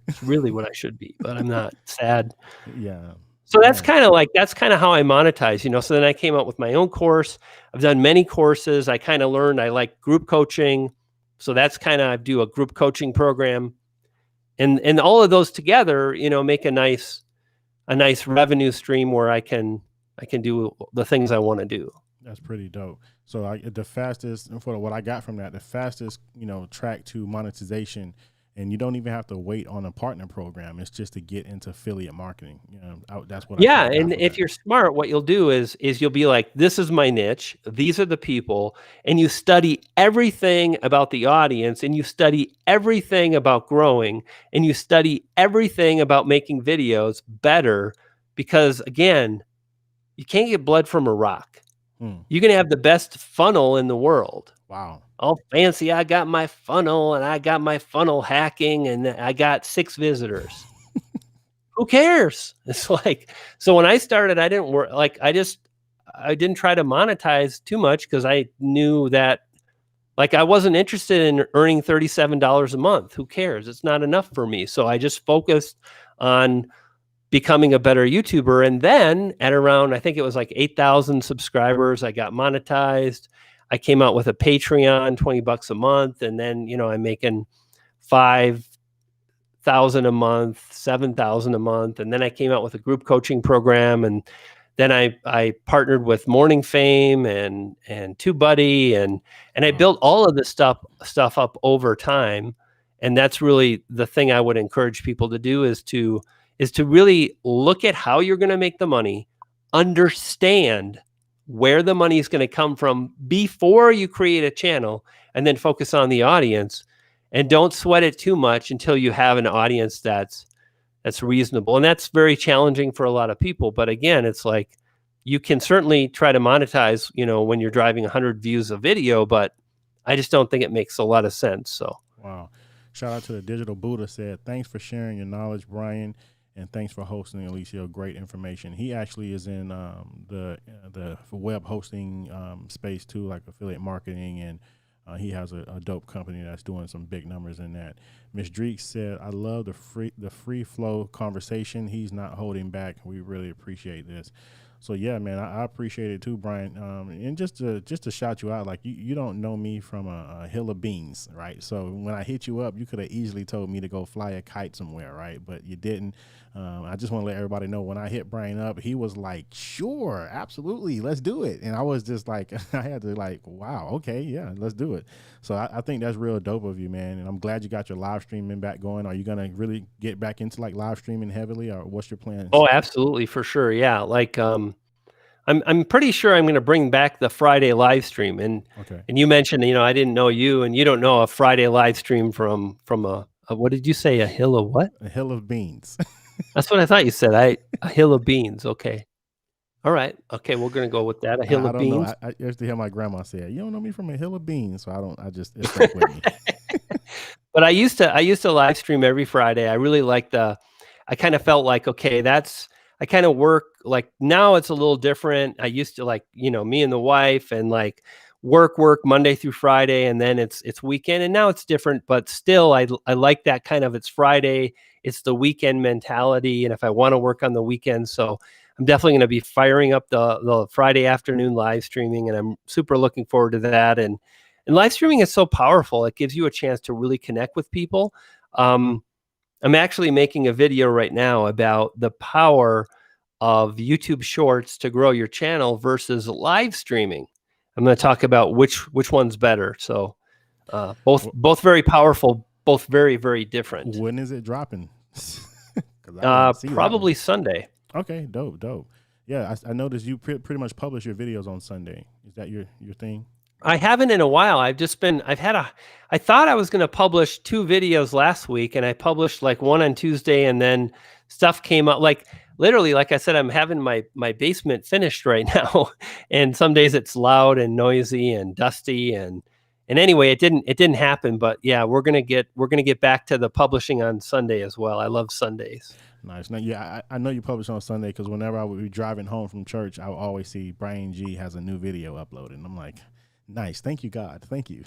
It's really what I should be, but I'm not. Sad. Yeah. So that's kind of how I monetize, So then I came out with my own course. I've done many courses. I kind of learned I like group coaching. So that's I do a group coaching program. And all of those together, make a nice revenue stream where I can do the things I want to do. That's pretty dope. So the fastest, for what I got from that, the fastest, track to monetization, and you don't even have to wait on a partner program. It's just to get into affiliate marketing. That's what. Yeah, and if you're smart, what you'll do is you'll be like, this is my niche. These are the people, and you study everything about the audience, and you study everything about growing, and you study everything about making videos better, because again, you can't get blood from a rock. You can have the best funnel in the world. Wow. All fancy. I got my funnel, and I got my funnel hacking, and I got 6 visitors. Who cares? It's like, so when I started, I didn't work, I didn't try to monetize too much, because I knew that I wasn't interested in earning $37 a month. Who cares? It's not enough for me. So I just focused on becoming a better YouTuber. And then at around, I think it was like 8,000 subscribers, I got monetized. I came out with a Patreon, $20 a month. And then, I'm making 5,000 a month, 7,000 a month. And then I came out with a group coaching program. And then I partnered with Morning Fame and TubeBuddy, and I built all of this stuff up over time. And that's really the thing I would encourage people to do, is to really look at how you're going to make the money, understand where the money is going to come from before you create a channel, and then focus on the audience, and don't sweat it too much until you have an audience that's reasonable. And that's very challenging for a lot of people. But again, it's like, you can certainly try to monetize, when you're driving 100 views a video, but I just don't think it makes a lot of sense. So, wow. Shout out to the Digital Buddha, said, thanks for sharing your knowledge, Brian. And thanks for hosting, Eliseo. Great information. He actually is in the web hosting space too, like affiliate marketing, and he has a dope company that's doing some big numbers in that. Miss Dreek said, "I love the free flow conversation. He's not holding back. We really appreciate this." So yeah, man, I appreciate it too, Brian. And just to shout you out, like you don't know me from a hill of beans, right? So when I hit you up, you could have easily told me to go fly a kite somewhere, right? But you didn't. I just want to let everybody know, when I hit Brian up, he was like, "Sure, absolutely, let's do it." And I was just like, I had to like, wow, okay, yeah, let's do it. So I think that's real dope of you, man. And I'm glad you got your live streaming back going. Are you gonna really get back into like live streaming heavily, or what's your plans? Oh, absolutely, for sure. Yeah, I'm pretty sure I'm going to bring back the Friday live stream. And okay. And you mentioned, I didn't know you, and you don't know a Friday live stream from a what did you say? A hill of what? A hill of beans. That's what I thought you said. A hill of beans. Okay. All right. Okay, we're gonna go with that. A hill I of don't know. beans. I used to hear my grandma say, "You don't know me from a hill of beans," so I don't. I just it stuck with me. But I used to live stream every Friday. I really liked I kind of felt like, okay, I kind of work like now it's a little different. I used to like, me and the wife and like work Monday through Friday and then it's weekend and now it's different, but still I like that kind of it's Friday, it's the weekend mentality and if I want to work on the weekend, so I'm definitely going to be firing up the Friday afternoon live streaming and I'm super looking forward to that and live streaming is so powerful. It gives you a chance to really connect with people. Um, I'm actually making a video right now about the power of YouTube Shorts to grow your channel versus live streaming. I'm going to talk about which one's better. So both very powerful, both very very different. When is it dropping? Because I want to see that one. Probably Sunday. Okay, dope. Yeah, I noticed you pretty much publish your videos on Sunday. Is that your thing? I haven't in a while. I thought I was going to publish 2 videos last week and I published like one on Tuesday and then stuff came up like literally, like I said, I'm having my basement finished right now. And some days it's loud and noisy and dusty and anyway, it didn't happen, but yeah, we're going to get back to the publishing on Sunday as well. I love Sundays. Nice. Now, yeah, I know you publish on Sunday because whenever I would be driving home from church, I would always see Brian G has a new video uploaded. And I'm like, nice. Thank you, God. Thank you.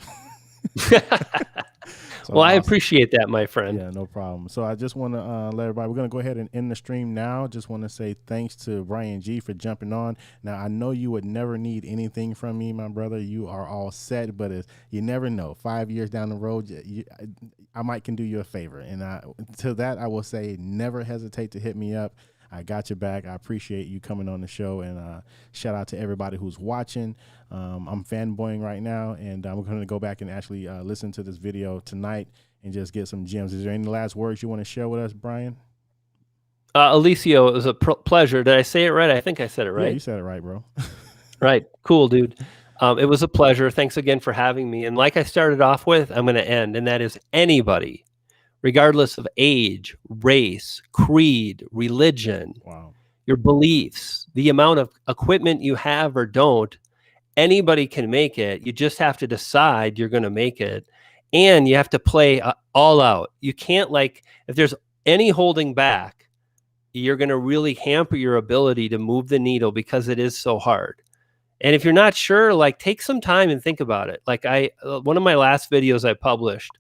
So well, I awesome. appreciate that, my friend. Yeah, no problem. So I just want to let everybody, we're going to go ahead and end the stream now. Just want to say thanks to Brian G for jumping on. Now, I know you would never need anything from me, my brother. You are all set, but you never know. 5 years down the road, I might can do you a favor. And to that, I will say never hesitate to hit me up. I got your back. I appreciate you coming on the show, and shout out to everybody who's watching. I'm fanboying right now, and we're going to go back and actually listen to this video tonight and just get some gems. Is there any last words you want to share with us, Brian? Eliseo, it was a pleasure. Did I say it right? I think I said it right. Yeah, you said it right, bro. Right. Cool, dude. It was a pleasure. Thanks again for having me. And like I started off with, I'm going to end, and that is anybody, regardless of age, race, creed, religion, Wow. your beliefs, the amount of equipment you have or don't, anybody can make it. You just have to decide you're going to make it. And you have to play all out. You can't if there's any holding back, you're going to really hamper your ability to move the needle because it is so hard. And if you're not sure, take some time and think about it. One of my last videos I published,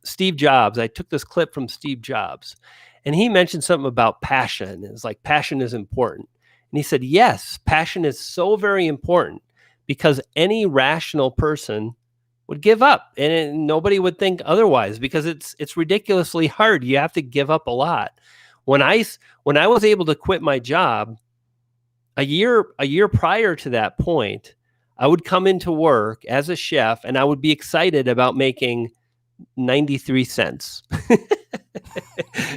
Steve Jobs, I took this clip from Steve Jobs and he mentioned something about passion. It's like passion is important. And he said, yes, passion is so very important because any rational person would give up and nobody would think otherwise because it's ridiculously hard. You have to give up a lot. When I was able to quit my job a year prior to that point, I would come into work as a chef and I would be excited about making 93 cents.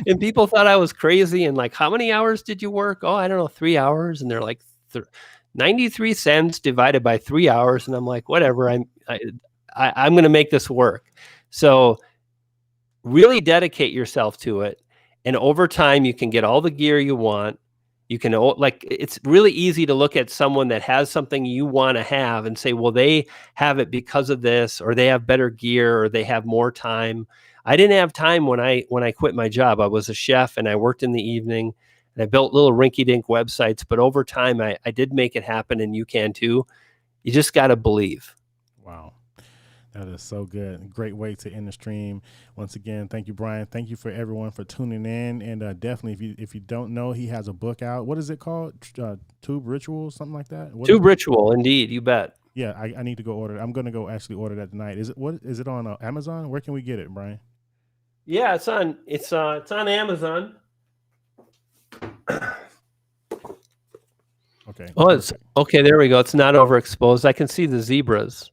And people thought I was crazy and how many hours did you work? Oh, I don't know, 3 hours. And they're like 93 cents divided by 3 hours. And I'm like, whatever, I'm going to make this work. So really dedicate yourself to it. And over time, you can get all the gear you want. You can it's really easy to look at someone that has something you want to have and say, well, they have it because of this, or they have better gear, or they have more time. I didn't have time when I quit my job. I was a chef and I worked in the evening and I built little rinky-dink websites. But over time, I did make it happen, and you can too. You just got to believe. Wow. That is so good. Great way to end the stream. Once again, thank you, Brian. Thank you for everyone for tuning in. And definitely, if you don't know, he has a book out. What is it called? Tube Ritual, something like that? Tube Ritual, indeed. You bet. Yeah, I need to go order it. I'm going to go actually order that tonight. Is it on Amazon? Where can we get it, Brian? Yeah, it's on Amazon. Okay. Oh, it's okay. There we go. It's not overexposed. I can see the zebras.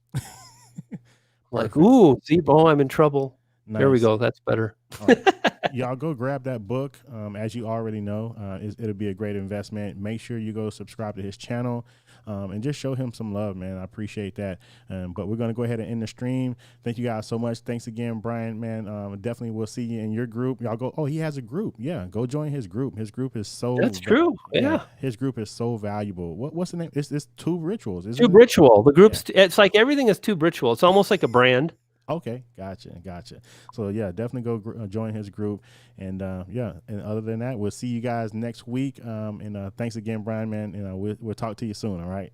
Ooh, zebra. Oh, I'm in trouble. Nice. There we go. That's better. All right. y'all go grab that book. As you already know, it'll be a great investment. Make sure you go subscribe to his channel. And just show him some love, man. I appreciate that. But we're going to go ahead and end the stream. Thank you guys so much. Thanks again, Brian, man. Definitely we'll see you in your group. Y'all go, oh, he has a group. Yeah, go join his group. His group is so... That's true. Yeah. His group is so valuable. What's the name? It's Tube Rituals, isn't Tube it? Ritual. The group's, it's like everything is Tube Ritual. It's almost like a brand. Okay, gotcha. So yeah, definitely go join his group, and yeah. And other than that, we'll see you guys next week. And thanks again, Brian, man. We'll talk to you soon. All right.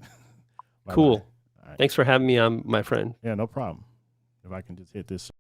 Bye-bye. Cool. All right. Thanks for having me on, my friend. Yeah, no problem. If I can just hit this.